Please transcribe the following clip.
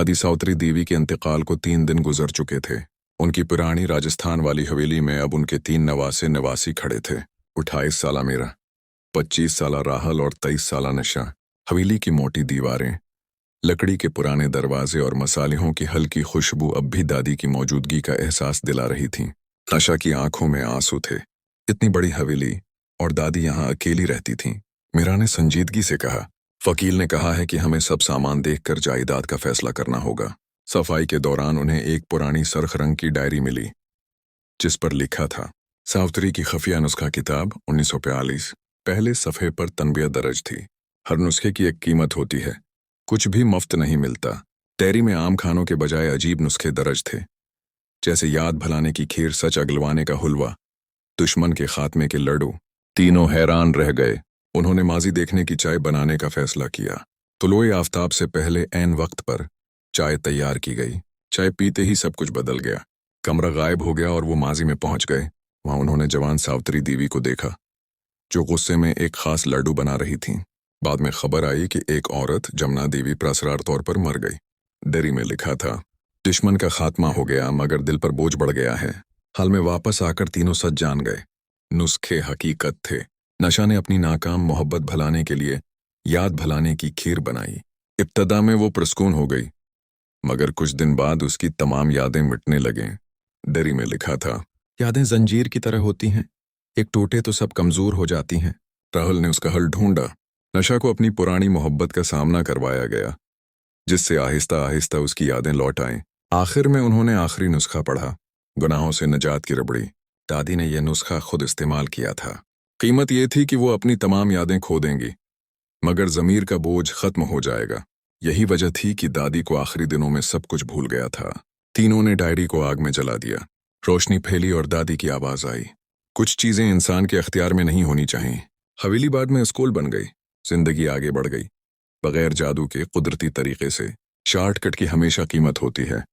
दादी सावित्री देवी के इंतकाल को 3 दिन गुजर चुके थे। उनकी पुरानी राजस्थान वाली हवेली में अब उनके 3 नवासे निवासी खड़े थे। 28 साला मेरा, 25 साला राहल और 23 साला नशा। हवेली की मोटी दीवारें, लकड़ी के पुराने दरवाजे और मसालों की हल्की खुशबू अब भी दादी की मौजूदगी का एहसास दिला रही थीं। नशा की आंखों में आंसू थे। इतनी बड़ी हवेली और दादी यहाँ अकेली रहती थीं। मीरा ने संजीदगी से कहा, वकील ने कहा है कि हमें सब सामान देखकर जायदाद का फैसला करना होगा। सफाई के दौरान उन्हें एक पुरानी सरख रंग की डायरी मिली जिस पर लिखा था, सावित्री की खुफिया नुस्खा किताब 1942। पहले सफ़े पर तनबीह दर्ज थी। हर नुस्खे की एक कीमत होती है, कुछ भी मुफ्त नहीं मिलता। डायरी में आम खानों के बजाय अजीब नुस्खे दर्ज थे, जैसे याद भुलाने की खीर, सच अगलवाने का हुलवा, दुश्मन के खात्मे के लड्डू। तीनों हैरान रह गए। उन्होंने माजी देखने की चाय बनाने का फैसला किया। तुलोए आफताब से पहले ऐन वक्त पर चाय तैयार की गई। चाय पीते ही सब कुछ बदल गया। कमरा गायब हो गया और वो माजी में पहुंच गए। वहां उन्होंने जवान सावित्री देवी को देखा, जो गुस्से में एक खास लड्डू बना रही थीं। बाद में खबर आई कि एक औरत, जमुना देवी, प्रसरार तौर पर मर गई। डायरी में लिखा था, दुश्मन का खात्मा हो गया मगर दिल पर बोझ बढ़ गया है। हाल में वापस आकर तीनों सच जान गए। नुस्खे हकीकत थे। नशा ने अपनी नाकाम मोहब्बत भुलाने के लिए याद भुलाने की खीर बनाई। इब्तदा में वो पुरस्कून हो गई, मगर कुछ दिन बाद उसकी तमाम यादें मिटने लगें। डायरी में लिखा था, यादें जंजीर की तरह होती हैं, एक टूटे तो सब कमजोर हो जाती हैं। राहुल ने उसका हल ढूंढा। नशा को अपनी पुरानी मोहब्बत का सामना करवाया गया, जिससे आहिस्ता आहिस्ता उसकी यादें लौट आएं। आखिर में उन्होंने आखिरी नुस्खा पढ़ा, गुनाहों से निजात की रबड़ी। दादी ने यह नुस्खा खुद इस्तेमाल किया था। कीमत यह थी कि वो अपनी तमाम यादें खो देंगी, मगर ज़मीर का बोझ खत्म हो जाएगा। यही वजह थी कि दादी को आखिरी दिनों में सब कुछ भूल गया था। तीनों ने डायरी को आग में जला दिया। रोशनी फैली और दादी की आवाज़ आई, कुछ चीज़ें इंसान के अख्तियार में नहीं होनी चाहिए। हवेली बाद में स्कूल बन गई। जिंदगी आगे बढ़ गई, बगैर जादू के, कुदरती तरीके से। शॉर्टकट की हमेशा कीमत होती है।